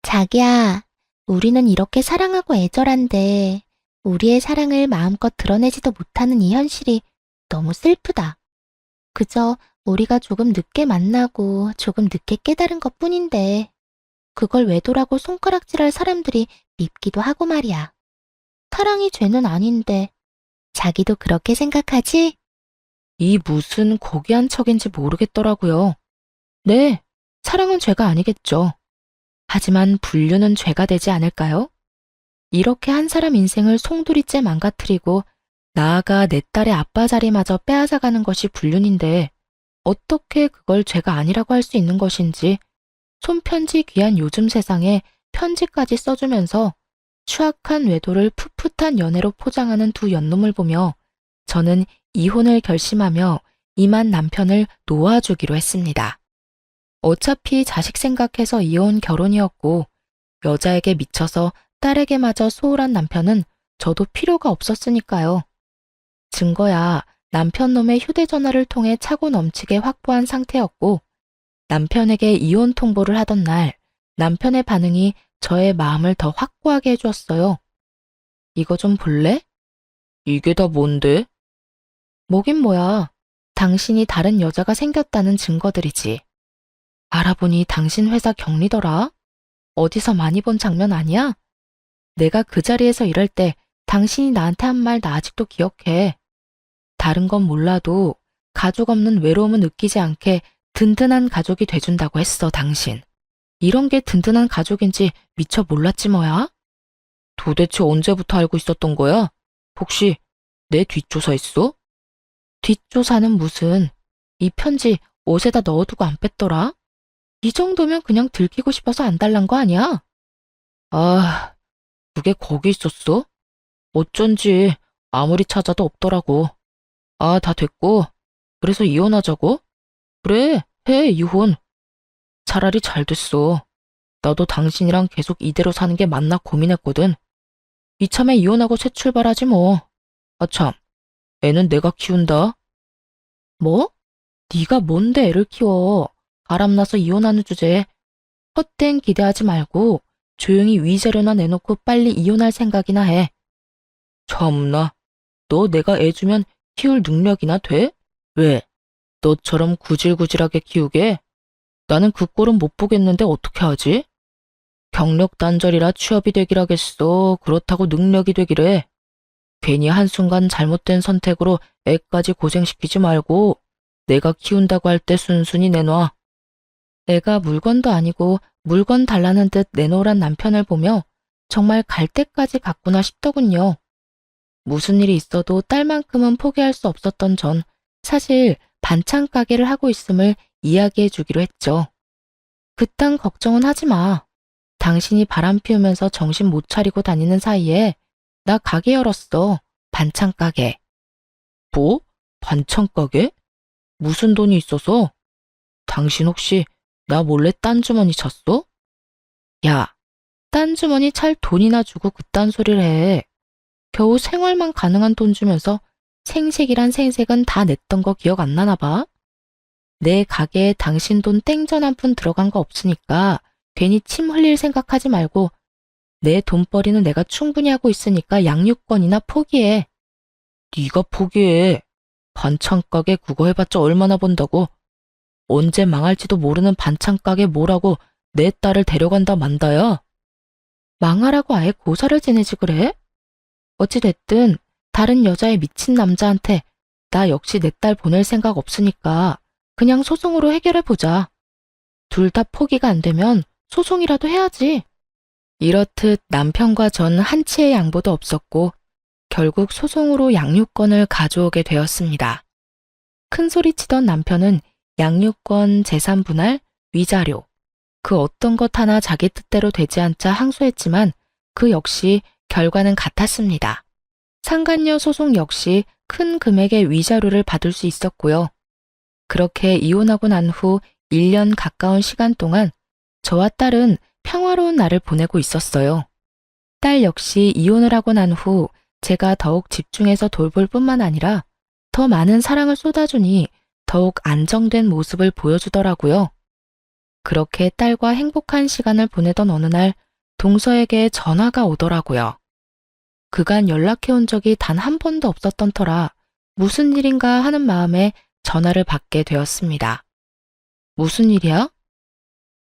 자기야, 우리는 이렇게 사랑하고 애절한데 우리의 사랑을 마음껏 드러내지도 못하는 이 현실이 너무 슬프다. 그저 우리가 조금 늦게 만나고 조금 늦게 깨달은 것뿐인데 그걸 외도라고 손가락질할 사람들이 밉기도 하고 말이야. 사랑이 죄는 아닌데 자기도 그렇게 생각하지? 이 무슨 고귀한 척인지 모르겠더라고요. 네, 사랑은 죄가 아니겠죠. 하지만 불륜은 죄가 되지 않을까요? 이렇게 한 사람 인생을 송두리째 망가뜨리고 나아가 내 딸의 아빠 자리마저 빼앗아가는 것이 불륜인데 어떻게 그걸 죄가 아니라고 할 수 있는 것인지 손편지 귀한 요즘 세상에 편지까지 써주면서 추악한 외도를 풋풋한 연애로 포장하는 두 연놈을 보며 저는 이혼을 결심하며 이만 남편을 놓아주기로 했습니다. 어차피 자식 생각해서 이혼 결혼이었고 여자에게 미쳐서 딸에게마저 소홀한 남편은 저도 필요가 없었으니까요. 증거야 남편 놈의 휴대전화를 통해 차고 넘치게 확보한 상태였고 남편에게 이혼 통보를 하던 날 남편의 반응이 저의 마음을 더 확고하게 해주었어요. 이거 좀 볼래? 이게 다 뭔데? 뭐긴 뭐야. 당신이 다른 여자가 생겼다는 증거들이지. 알아보니 당신 회사 경리더라. 어디서 많이 본 장면 아니야? 내가 그 자리에서 일할 때 당신이 나한테 한 말 나 아직도 기억해. 다른 건 몰라도 가족 없는 외로움은 느끼지 않게 든든한 가족이 돼준다고 했어, 당신. 이런 게 든든한 가족인지 미처 몰랐지 뭐야? 도대체 언제부터 알고 있었던 거야? 혹시 내 뒷조사했어? 뒷조사는 무슨. 이 편지 옷에다 넣어두고 안 뺐더라? 이 정도면 그냥 들키고 싶어서 안 달란 거 아니야? 아, 그게 거기 있었어? 어쩐지 아무리 찾아도 없더라고. 아, 다 됐고. 그래서 이혼하자고? 그래, 해, 이혼. 차라리 잘 됐어. 나도 당신이랑 계속 이대로 사는 게 맞나 고민했거든. 이참에 이혼하고 새 출발하지 뭐. 아 참, 애는 내가 키운다. 뭐? 네가 뭔데 애를 키워. 바람나서 이혼하는 주제에 헛된 기대하지 말고 조용히 위자료나 내놓고 빨리 이혼할 생각이나 해. 참나, 너 내가 애 주면 키울 능력이나 돼? 왜? 너처럼 구질구질하게 키우게? 나는 그 꼴은 못 보겠는데 어떻게 하지? 경력 단절이라 취업이 되기라겠어. 그렇다고 능력이 되기래. 괜히 한순간 잘못된 선택으로 애까지 고생시키지 말고 내가 키운다고 할 때 순순히 내놔. 애가 물건도 아니고 물건 달라는 듯 내놓으란 남편을 보며 정말 갈 때까지 갔구나 싶더군요. 무슨 일이 있어도 딸만큼은 포기할 수 없었던 전 사실 반찬 가게를 하고 있음을 이야기해 주기로 했죠. 그딴 걱정은 하지 마. 당신이 바람 피우면서 정신 못 차리고 다니는 사이에 나 가게 열었어. 반찬 가게. 뭐? 반찬 가게? 무슨 돈이 있어서? 당신 혹시 나 몰래 딴 주머니 찼어? 야, 딴 주머니 찰 돈이나 주고 그딴 소리를 해. 겨우 생활만 가능한 돈 주면서 생색이란 생색은 다 냈던 거 기억 안 나나 봐? 내 가게에 당신 돈 땡전 한 푼 들어간 거 없으니까 괜히 침 흘릴 생각하지 말고 내 돈벌이는 내가 충분히 하고 있으니까 양육권이나 포기해. 네가 포기해. 반찬 가게 그거 해봤자 얼마나 번다고. 언제 망할지도 모르는 반찬 가게 뭐라고 내 딸을 데려간다 만다야. 망하라고 아예 고사를 지내지 그래? 어찌됐든 다른 여자의 미친 남자한테 나 역시 내 딸 보낼 생각 없으니까 그냥 소송으로 해결해보자. 둘 다 포기가 안 되면 소송이라도 해야지. 이렇듯 남편과 전 한치의 양보도 없었고 결국 소송으로 양육권을 가져오게 되었습니다. 큰 소리 치던 남편은 양육권, 재산 분할, 위자료, 그 어떤 것 하나 자기 뜻대로 되지 않자 항소했지만 그 역시 결과는 같았습니다. 상간녀 소송 역시 큰 금액의 위자료를 받을 수 있었고요. 그렇게 이혼하고 난 후 1년 가까운 시간 동안 저와 딸은 평화로운 날을 보내고 있었어요. 딸 역시 이혼을 하고 난 후 제가 더욱 집중해서 돌볼 뿐만 아니라 더 많은 사랑을 쏟아주니 더욱 안정된 모습을 보여주더라고요. 그렇게 딸과 행복한 시간을 보내던 어느 날 동서에게 전화가 오더라고요. 그간 연락해온 적이 단 한 번도 없었던 터라 무슨 일인가 하는 마음에 전화를 받게 되었습니다. 무슨 일이야?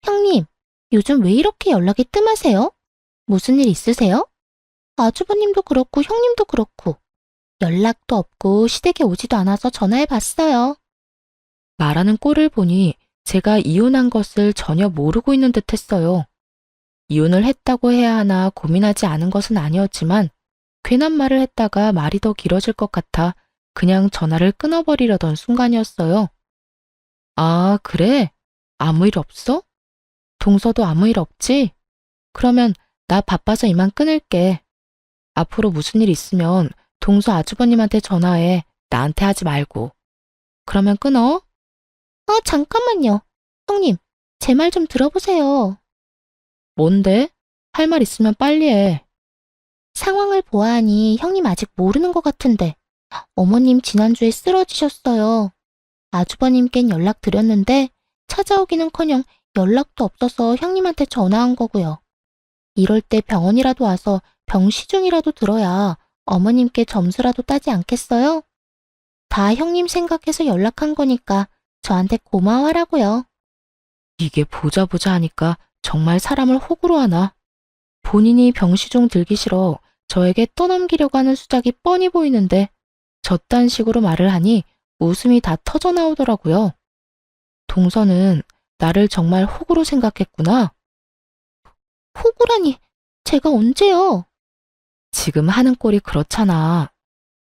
형님, 요즘 왜 이렇게 연락이 뜸하세요? 무슨 일 있으세요? 아주버님도 그렇고 형님도 그렇고 연락도 없고 시댁에 오지도 않아서 전화해 봤어요. 말하는 꼴을 보니 제가 이혼한 것을 전혀 모르고 있는 듯 했어요. 이혼을 했다고 해야 하나 고민하지 않은 것은 아니었지만 괜한 말을 했다가 말이 더 길어질 것 같아 그냥 전화를 끊어버리려던 순간이었어요. 아, 그래? 아무 일 없어? 동서도 아무 일 없지? 그러면 나 바빠서 이만 끊을게. 앞으로 무슨 일 있으면 동서 아주버님한테 전화해. 나한테 하지 말고. 그러면 끊어? 잠깐만요. 형님, 제 말 좀 들어보세요. 뭔데? 할 말 있으면 빨리 해. 상황을 보아하니 형님 아직 모르는 것 같은데 어머님 지난주에 쓰러지셨어요. 아주버님껜 연락드렸는데 찾아오기는커녕 연락도 없어서 형님한테 전화한 거고요. 이럴 때 병원이라도 와서 병시중이라도 들어야 어머님께 점수라도 따지 않겠어요? 다 형님 생각해서 연락한 거니까 저한테 고마워하라고요. 이게 보자 하니까 정말 사람을 호구로 하나. 본인이 병시중 들기 싫어 저에게 떠넘기려고 하는 수작이 뻔히 보이는데 저딴 식으로 말을 하니 웃음이 다 터져 나오더라고요. 동서는 나를 정말 호구로 생각했구나. 호구라니, 제가 언제요? 지금 하는 꼴이 그렇잖아.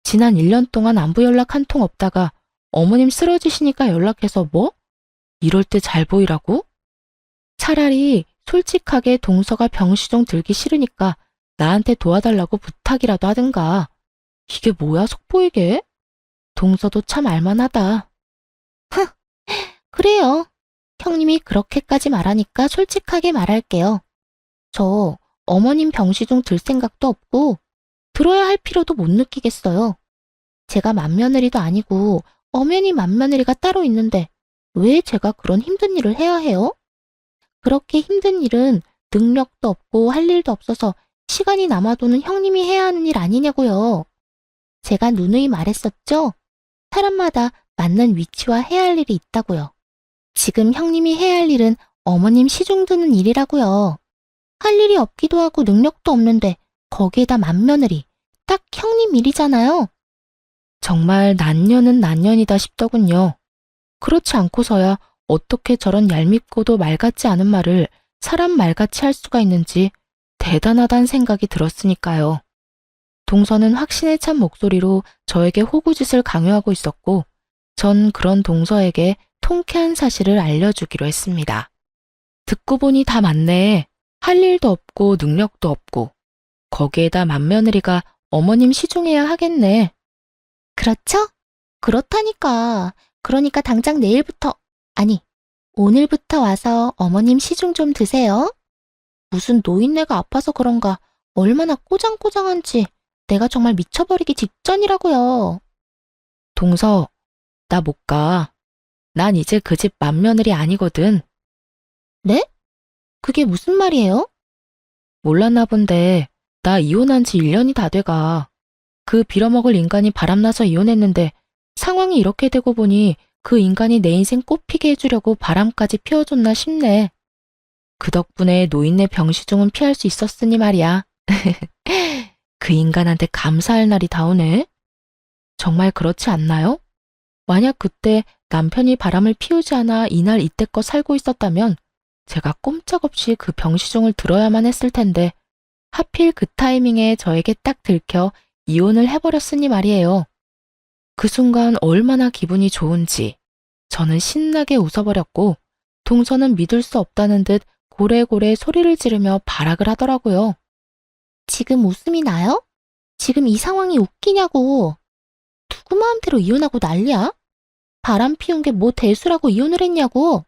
지난 1년 동안 안부 연락 한 통 없다가 어머님 쓰러지시니까 연락해서 뭐? 이럴 때 잘 보이라고? 차라리 솔직하게 동서가 병시중 들기 싫으니까 나한테 도와달라고 부탁이라도 하든가. 이게 뭐야, 속보이게? 동서도 참 알만하다. 그래요. 형님이 그렇게까지 말하니까 솔직하게 말할게요. 저 어머님 병시중 들 생각도 없고 들어야 할 필요도 못 느끼겠어요. 제가 맏며느리도 아니고 엄연히 맏며느리가 따로 있는데 왜 제가 그런 힘든 일을 해야 해요? 그렇게 힘든 일은 능력도 없고 할 일도 없어서 시간이 남아도는 형님이 해야 하는 일 아니냐고요. 제가 누누이 말했었죠? 사람마다 맞는 위치와 해야 할 일이 있다고요. 지금 형님이 해야 할 일은 어머님 시중 드는 일이라고요. 할 일이 없기도 하고 능력도 없는데 거기에다 맏며느리, 딱 형님 일이잖아요. 정말 난년은 난년이다 싶더군요. 그렇지 않고서야 어떻게 저런 얄밉고도 말 같지 않은 말을 사람 말같이 할 수가 있는지 대단하다는 생각이 들었으니까요. 동서는 확신에 찬 목소리로 저에게 호구짓을 강요하고 있었고 전 그런 동서에게 통쾌한 사실을 알려주기로 했습니다. 듣고 보니 다 맞네. 할 일도 없고 능력도 없고 거기에다 맏며느리가 어머님 시중해야 하겠네. 그렇죠? 그렇다니까. 그러니까 당장 내일부터, 아니, 오늘부터 와서 어머님 시중 좀 드세요. 무슨 노인네가 아파서 그런가 얼마나 꼬장꼬장한지 내가 정말 미쳐버리기 직전이라고요. 동서, 나 못 가. 난 이제 그 집 맏며느리 아니거든. 네? 그게 무슨 말이에요? 몰랐나 본데 나 이혼한 지 1년이 다 돼가. 그 빌어먹을 인간이 바람나서 이혼했는데 상황이 이렇게 되고 보니 그 인간이 내 인생 꽃피게 해주려고 바람까지 피워줬나 싶네. 그 덕분에 노인네 병시중은 피할 수 있었으니 말이야. 그 인간한테 감사할 날이 다오네. 정말 그렇지 않나요? 만약 그때 남편이 바람을 피우지 않아 이날 이때껏 살고 있었다면 제가 꼼짝없이 그 병시중을 들어야만 했을 텐데 하필 그 타이밍에 저에게 딱 들켜 이혼을 해버렸으니 말이에요. 그 순간 얼마나 기분이 좋은지 저는 신나게 웃어버렸고 동서는 믿을 수 없다는 듯 고래고래 소리를 지르며 발악을 하더라고요. 지금 웃음이 나요? 지금 이 상황이 웃기냐고. 누구 마음대로 이혼하고 난리야? 바람 피운 게 뭐 대수라고 이혼을 했냐고.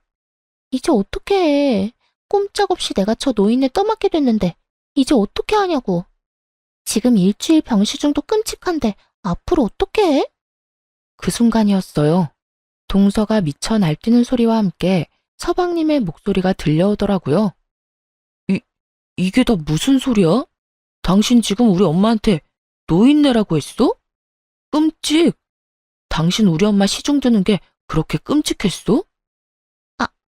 이제 어떻게 해. 꼼짝없이 내가 저 노인네 떠맡게 됐는데 이제 어떻게 하냐고. 지금 일주일 병시중도 끔찍한데 앞으로 어떻게 해? 그 순간이었어요. 동서가 미쳐 날뛰는 소리와 함께 서방님의 목소리가 들려오더라고요. 이게 다 무슨 소리야? 당신 지금 우리 엄마한테 노인네라고 했어? 끔찍! 당신 우리 엄마 시중 드는 게 그렇게 끔찍했어?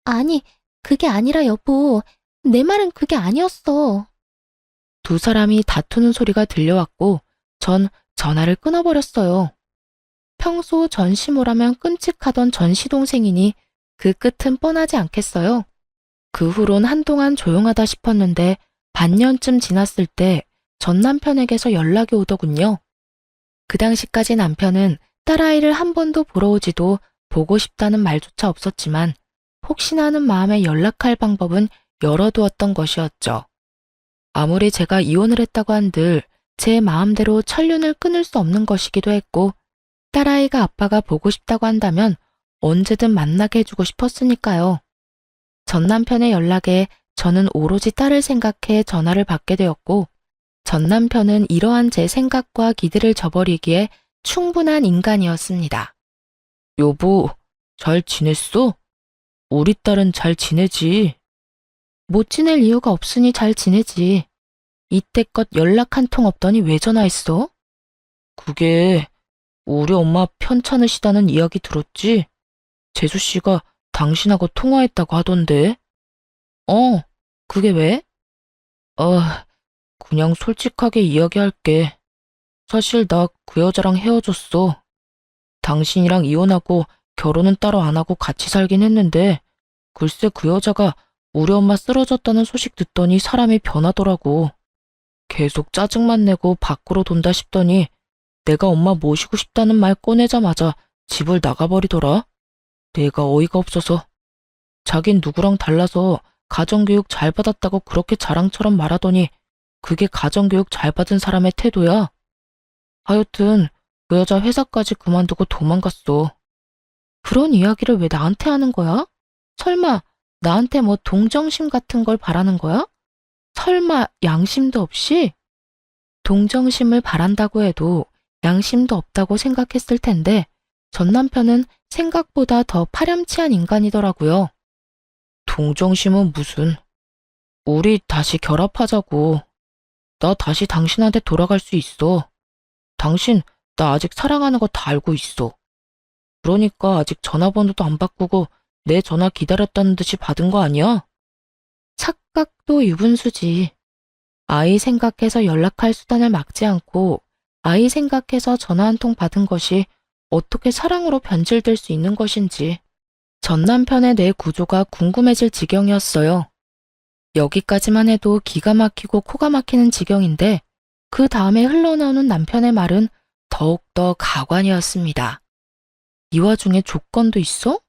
아니, 그게 아니라 여보. 내 말은 그게 아니었어. 두 사람이 다투는 소리가 들려왔고 전 전화를 끊어버렸어요. 평소 전시모라면 끔찍하던 전시동생이니 그 끝은 뻔하지 않겠어요. 그 후론 한동안 조용하다 싶었는데 반년쯤 지났을 때 전 남편에게서 연락이 오더군요. 그 당시까지 남편은 딸아이를 한 번도 보러 오지도 보고 싶다는 말조차 없었지만 혹시나 하는 마음에 연락할 방법은 열어두었던 것이었죠. 아무리 제가 이혼을 했다고 한들 제 마음대로 천륜을 끊을 수 없는 것이기도 했고 딸아이가 아빠가 보고 싶다고 한다면 언제든 만나게 해주고 싶었으니까요. 전 남편의 연락에 저는 오로지 딸을 생각해 전화를 받게 되었고 전 남편은 이러한 제 생각과 기대를 저버리기에 충분한 인간이었습니다. 여보, 잘 지냈어? 우리 딸은 잘 지내지. 못 지낼 이유가 없으니 잘 지내지. 이때껏 연락 한 통 없더니 왜 전화했어? 그게 우리 엄마 편찮으시다는 이야기 들었지? 재수 씨가 당신하고 통화했다고 하던데. 그게 왜? 그냥 솔직하게 이야기할게. 사실 나 그 여자랑 헤어졌어. 당신이랑 이혼하고 결혼은 따로 안 하고 같이 살긴 했는데 글쎄 그 여자가 우리 엄마 쓰러졌다는 소식 듣더니 사람이 변하더라고. 계속 짜증만 내고 밖으로 돈다 싶더니 내가 엄마 모시고 싶다는 말 꺼내자마자 집을 나가버리더라. 내가 어이가 없어서. 자긴 누구랑 달라서 가정교육 잘 받았다고 그렇게 자랑처럼 말하더니 그게 가정교육 잘 받은 사람의 태도야. 하여튼 그 여자 회사까지 그만두고 도망갔어. 그런 이야기를 왜 나한테 하는 거야? 설마 나한테 뭐 동정심 같은 걸 바라는 거야? 설마 양심도 없이? 동정심을 바란다고 해도 양심도 없다고 생각했을 텐데 전 남편은 생각보다 더 파렴치한 인간이더라고요. 동정심은 무슨. 우리 다시 결합하자고. 나 다시 당신한테 돌아갈 수 있어. 당신 나 아직 사랑하는 거 다 알고 있어. 그러니까 아직 전화번호도 안 바꾸고 내 전화 기다렸다는 듯이 받은 거 아니야? 착각도 유분수지. 아이 생각해서 연락할 수단을 막지 않고 아이 생각해서 전화 한 통 받은 것이 어떻게 사랑으로 변질될 수 있는 것인지 전 남편의 뇌 구조가 궁금해질 지경이었어요. 여기까지만 해도 기가 막히고 코가 막히는 지경인데 그 다음에 흘러나오는 남편의 말은 더욱더 가관이었습니다. 이 와중에 조건도 있어?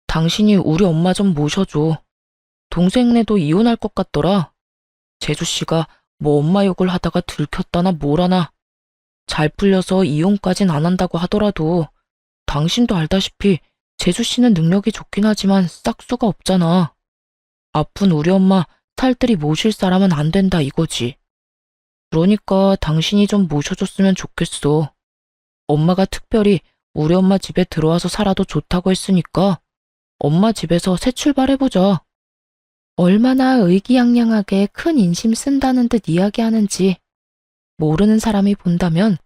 당신이 우리 엄마 좀 모셔줘. 동생네도 이혼할 것 같더라. 재수씨가 뭐 엄마 욕을 하다가 들켰다나 뭐라나. 잘 풀려서 이혼까진 안 한다고 하더라도 당신도 알다시피 재수씨는 능력이 좋긴 하지만 싹수가 없잖아. 아픈 우리 엄마 탈들이 모실 사람은 안 된다 이거지. 그러니까 당신이 좀 모셔줬으면 좋겠어. 엄마가 특별히 우리 엄마 집에 들어와서 살아도 좋다고 했으니까 엄마 집에서 새 출발해보자. 얼마나 의기양양하게 큰 인심 쓴다는 듯 이야기하는지 모르는 사람이 본다면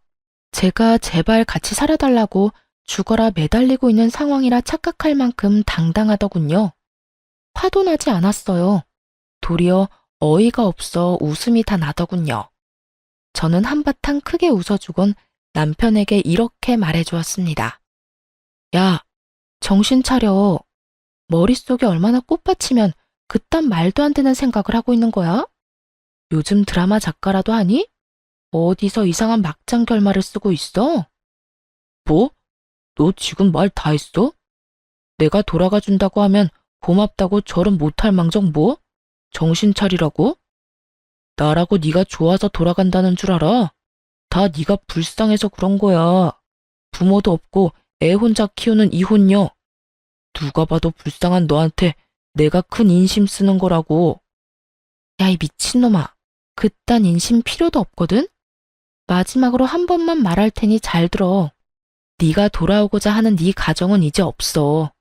제가 제발 같이 살아달라고 죽어라 매달리고 있는 상황이라 착각할 만큼 당당하더군요. 화도 나지 않았어요. 도리어 어이가 없어 웃음이 다 나더군요. 저는 한바탕 크게 웃어주곤 남편에게 이렇게 말해주었습니다. 야, 정신 차려. 머릿속에 얼마나 꽃받치면 그딴 말도 안 되는 생각을 하고 있는 거야? 요즘 드라마 작가라도 하니? 어디서 이상한 막장 결말을 쓰고 있어? 뭐? 너 지금 말 다 했어? 내가 돌아가 준다고 하면 고맙다고 절은 못할 망정 뭐? 정신 차리라고? 나라고 네가 좋아서 돌아간다는 줄 알아? 다 네가 불쌍해서 그런 거야. 부모도 없고 애 혼자 키우는 이혼녀. 누가 봐도 불쌍한 너한테 내가 큰 인심 쓰는 거라고. 야, 이 미친놈아. 그딴 인심 필요도 없거든? 마지막으로 한 번만 말할 테니 잘 들어. 네가 돌아오고자 하는 네 가정은 이제 없어.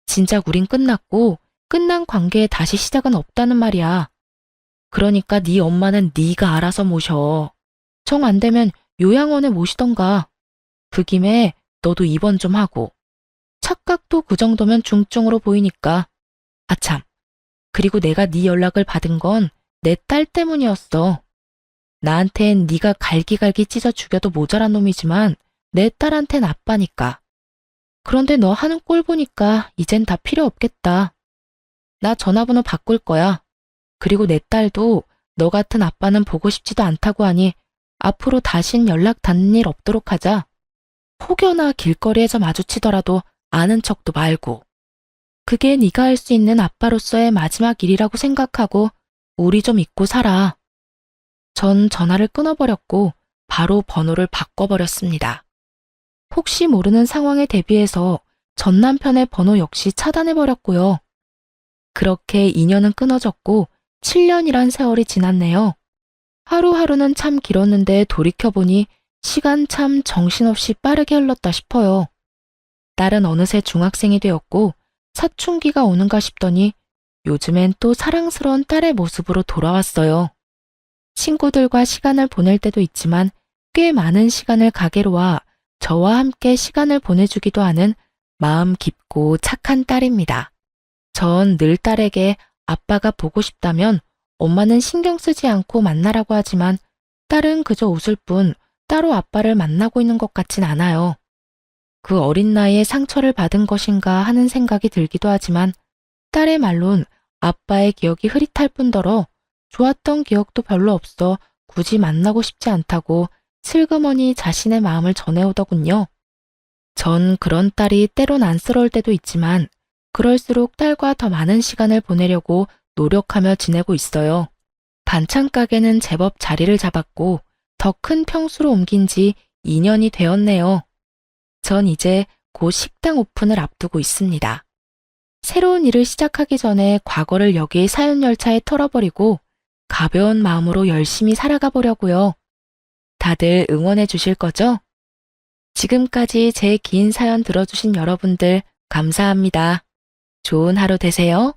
진작 우린 끝났고 끝난 관계에 다시 시작은 없다는 말이야. 그러니까 네 엄마는 네가 알아서 모셔. 정 안 되면 요양원에 모시던가. 그 김에 너도 입원 좀 하고. 착각도 그 정도면 중증으로 보이니까. 아참, 그리고 내가 네 연락을 받은 건 내 딸 때문이었어. 나한텐 네가 갈기갈기 찢어 죽여도 모자란 놈이지만 내 딸한텐 아빠니까. 그런데 너 하는 꼴 보니까 이젠 다 필요 없겠다. 나 전화번호 바꿀 거야. 그리고 내 딸도 너 같은 아빠는 보고 싶지도 않다고 하니 앞으로 다신 연락 닿는 일 없도록 하자. 혹여나 길거리에서 마주치더라도 아는 척도 말고. 그게 네가 할 수 있는 아빠로서의 마지막 일이라고 생각하고 우리 좀 잊고 살아. 전 전화를 끊어버렸고 바로 번호를 바꿔버렸습니다. 혹시 모르는 상황에 대비해서 전 남편의 번호 역시 차단해버렸고요. 그렇게 인연은 끊어졌고 7년이란 세월이 지났네요. 하루하루는 참 길었는데 돌이켜보니 시간 참 정신없이 빠르게 흘렀다 싶어요. 딸은 어느새 중학생이 되었고 사춘기가 오는가 싶더니 요즘엔 또 사랑스러운 딸의 모습으로 돌아왔어요. 친구들과 시간을 보낼 때도 있지만 꽤 많은 시간을 가게로 와 저와 함께 시간을 보내주기도 하는 마음 깊고 착한 딸입니다. 전 늘 딸에게 아빠가 보고 싶다면 엄마는 신경 쓰지 않고 만나라고 하지만 딸은 그저 웃을 뿐 따로 아빠를 만나고 있는 것 같진 않아요. 그 어린 나이에 상처를 받은 것인가 하는 생각이 들기도 하지만 딸의 말론 아빠의 기억이 흐릿할 뿐더러 좋았던 기억도 별로 없어 굳이 만나고 싶지 않다고 슬그머니 자신의 마음을 전해오더군요. 전 그런 딸이 때론 안쓰러울 때도 있지만 그럴수록 딸과 더 많은 시간을 보내려고 노력하며 지내고 있어요. 반찬 가게는 제법 자리를 잡았고 더 큰 평수로 옮긴 지 2년이 되었네요. 전 이제 곧 식당 오픈을 앞두고 있습니다. 새로운 일을 시작하기 전에 과거를 여기 사연 열차에 털어버리고 가벼운 마음으로 열심히 살아가 보려고요. 다들 응원해 주실 거죠? 지금까지 제 긴 사연 들어주신 여러분들 감사합니다. 좋은 하루 되세요.